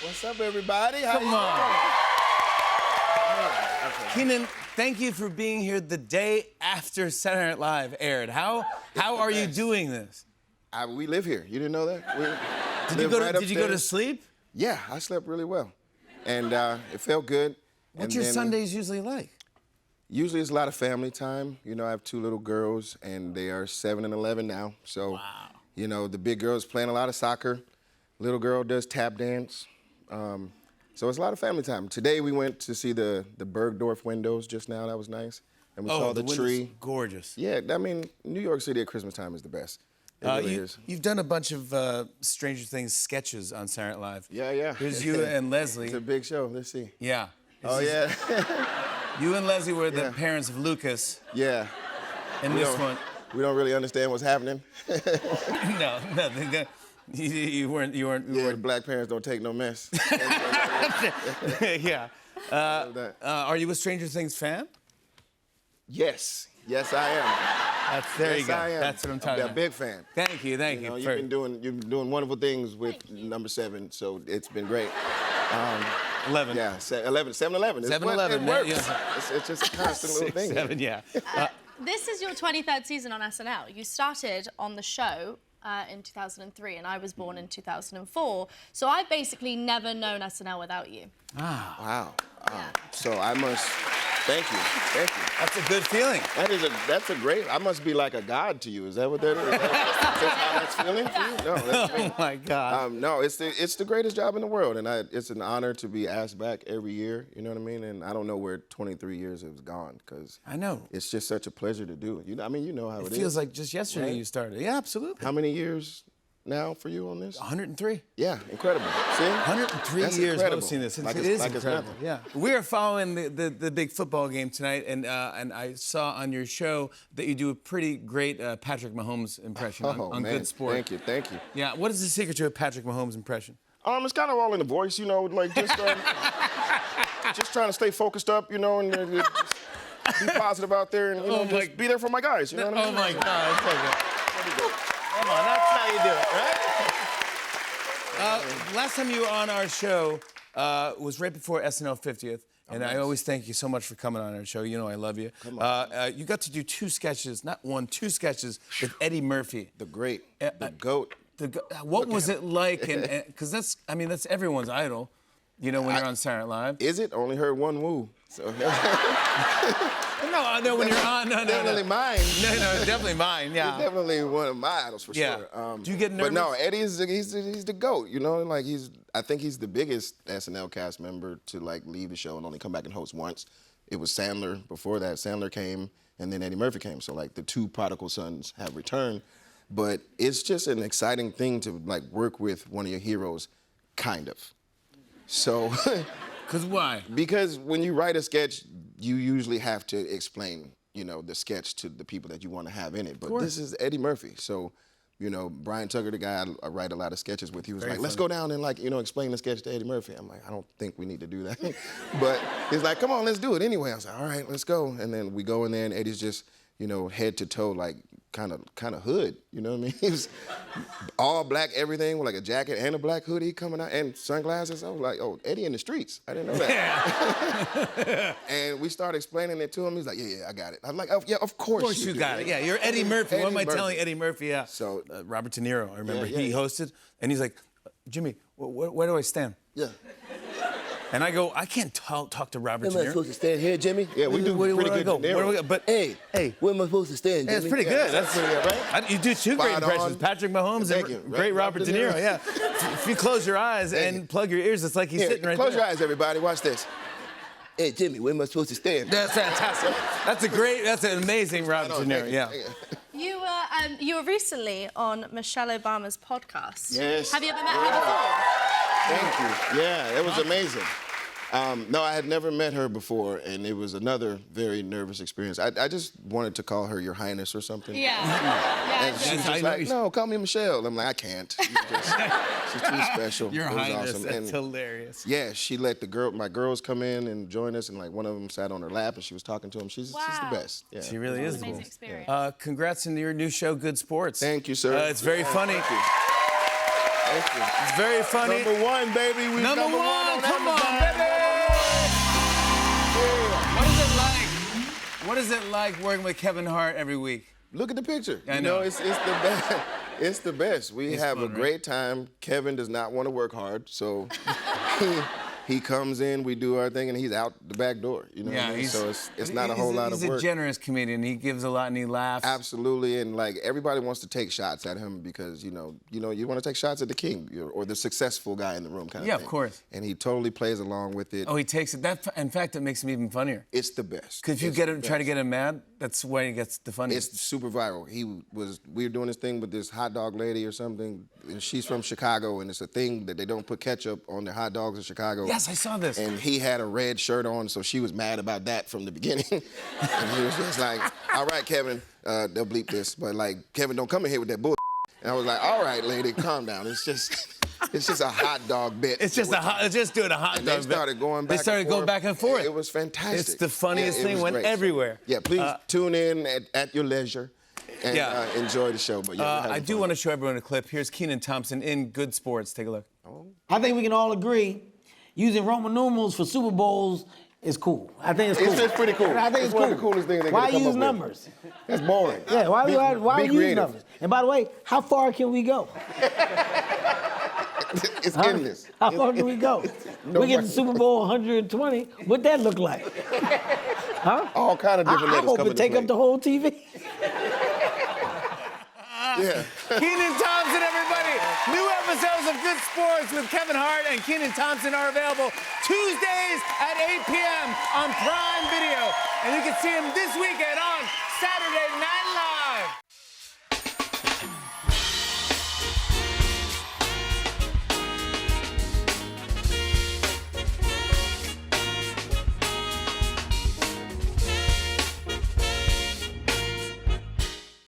What's up, everybody? How Come on. Kenan, thank you for being here the day after Saturday Night Live aired. How are you doing this? We live here. You didn't know that? Did you go to sleep? Yeah, I slept really well. And it felt good. What's your Sundays usually like? Usually it's a lot of family time. You know, I have 2 little girls, and they are 7 and 11 now. So, wow. You know, the big girl's playing a lot of soccer. Little girl does tap dance. So it's a lot of family time. Today we went to see the Bergdorf windows just now. That was nice. And we saw the tree. Gorgeous. Yeah, I mean, New York City at Christmas time is the best. It really is. You've done a bunch of Stranger Things sketches on Saturday Night Live. Yeah. Here's you and Leslie. It's a big show. Let's see. Yeah. Yeah. You and Leslie were the parents of Lucas. Yeah. In this one. We don't really understand what's happening. No, nothing. You weren't. The black parents don't take no mess. Yeah. Are you a Stranger Things fan? Yes, I am. There you go. I am. That's what I'm talking about. I'm a big fan. Thank you. You've been doing wonderful things with number 7, so it's been great. 11. Yeah, 11, 7-Eleven. 7-Eleven. It works. It's just a constant little thing. 7, yeah. This is your 23rd season on SNL. You started on the show in 2003, and I was born in 2004. So I've basically never known SNL without you. Wow. Yeah. So I must. Thank you. That's a good feeling. That's a great. I must be like a god to you. Is that what that is? That's how that's feeling for you? No, that's Oh my God. No, it's the greatest job in the world, and it's an honor to be asked back every year. You know what I mean? And I don't know where 23 years has gone, because I know. It's just such a pleasure to do. You know how it is. It feels like just yesterday Right? you started. Yeah, absolutely. How many years now for you on this? 103. Yeah, incredible. See? 103 That's years incredible. hosting this. Like It it's is nothing. incredible. Yeah. We are following the big football game tonight, and I saw on your show that you do a pretty great Patrick Mahomes impression on man. Good Sport. Thank you. Yeah. What is the secret to a Patrick Mahomes impression? It's kind of all in the voice, like just trying to stay focused up, and just be positive out there, and just be there for my guys. You know what I mean? Oh my God. Come on, that's how you do it, right? Last time you were on our show was right before SNL 50th. And nice. I always thank you so much for coming on our show. You know I love you. Come on. You got to do 2 sketches, not 1, 2 sketches with Eddie Murphy. The great, the GOAT. What was it like? Because that's everyone's idol, when you're on Saturday Night Live. Is it? Only heard one woo. So. No, when you're on, no. Definitely mine. No, definitely mine, yeah. He's definitely one of my idols for Yeah. sure. Do you get nervous? But no, Eddie he's the GOAT. I think he's the biggest SNL cast member to leave the show and only come back and host once. It was Sandler. Before that, Sandler came, and then Eddie Murphy came. So the 2 prodigal sons have returned. But it's just an exciting thing to work with one of your heroes, kind of. So. Because why? Because when you write a sketch, you usually have to explain, the sketch to the people that you want to have in it. But this is Eddie Murphy. So, Brian Tucker, the guy I write a lot of sketches with, he was let's go down and explain the sketch to Eddie Murphy. I'm like, I don't think we need to do that. But he's like, come on, let's do it anyway. I was like, all right, let's go. And then we go in there, and Eddie's just, head to toe, kind of hood. You know what I mean? He was all black, everything, with a jacket and a black hoodie coming out and sunglasses. I was like, oh, Eddie in the streets. I didn't know that. Yeah. And we started explaining it to him. He's like, yeah, I got it. I'm like, oh, yeah, of course you do. got it. Yeah, you're Eddie Murphy. What am I Eddie telling Murphy. Eddie Murphy? Yeah. So Robert De Niro, I remember, yeah. he hosted, and he's like, Jimmy, where do I stand? Yeah. And I go, I can't talk to Robert De Am I Niro. supposed to stand here, Jimmy? Yeah, we do pretty good. Go? Where do we go? But Hey, where am I supposed to stand, Jimmy? yeah, it's pretty good. That's pretty good, right? You do 2 great Spot impressions, on. Patrick Mahomes Thank and you. great Robert De Niro. Yeah. If you close your eyes and plug your ears, it's like he's sitting right Close there. your eyes, everybody. Watch this. Hey, Jimmy, where am I supposed to stand? That's fantastic. That's an amazing Robert De Niro. Yeah. You were recently on Michelle Obama's podcast. Yes. Have you ever met her before? Thank you. Yeah, it was amazing. No, I had never met her before, and it was another very nervous experience. I just wanted to call her Your Highness or something. Yeah. And she was That's just like, no, call me Michelle. I'm like, I can't. She's too special. Your It was Highness, awesome. that's And hilarious. yeah, she let my girls come in and join us, and one of them sat on her lap, and she was talking to them. She's the Wow. best. Yeah. She really is the Amazing best. experience. Congrats on your new show, Good Sports. Thank you, sir. It's very funny. Thank you. It's very funny. Number one, baby. We Number one, on come on, Amazon. baby. Yeah. What is it like? What is it like working with Kevin Hart every week? Look at the picture. I know. It's the best. It's the best. We It's have fun, a great time. Kevin does not want to work hard, so he comes in, we do our thing, and he's out the back door. You know what I mean? So it's not a whole lot of work. He's a generous comedian. He gives a lot and he laughs. Absolutely, and like everybody wants to take shots at him because you want to take shots at the king or the successful guy in the room, kind of Yeah, thing. of course. And he totally plays along with it. Oh, he takes it. In fact, it makes him even funnier. It's the best. Because if you try to get him mad, that's why he gets the funniest. It's super viral. We were doing this thing with this hot dog lady or something, and she's from Chicago, and it's a thing that they don't put ketchup on their hot dogs in Chicago. Yes, I saw this. And he had a red shirt on, so she was mad about that from the beginning. And he was just like, all right, Kevin, they'll bleep this, but like, Kevin, don't come in here with that bull. And I was like, all right, lady, calm down. It's just a hot dog bit. It's just doing a hot And dog they bit. started going back They started and going forth. back and forth. It was fantastic. It's the funniest Yeah, it thing. was Went great. everywhere. Yeah, please tune in at your leisure and enjoy the show. But yeah, I do want to show everyone a clip. Here's Kenan Thompson in Good Sports. Take a look. I think we can all agree using Roman numerals for Super Bowls is cool. I think it's cool. It's pretty cool. I think It's it's one cool. of the coolest things they Why could come use up with. numbers? That's boring. Yeah, why Be use creative. numbers? And by the way, how far can we go? It's endless. How far can we go? No we get to way. Super Bowl 120. What'd that look like? All kind of different I letters hope come it into take play. up the whole TV. Yeah. Kenan Thompson, everybody. New episodes of Good Sports with Kevin Hart and Kenan Thompson are available Tuesdays at 8 p.m. on Prime Video. And you can see him this weekend on Saturday Night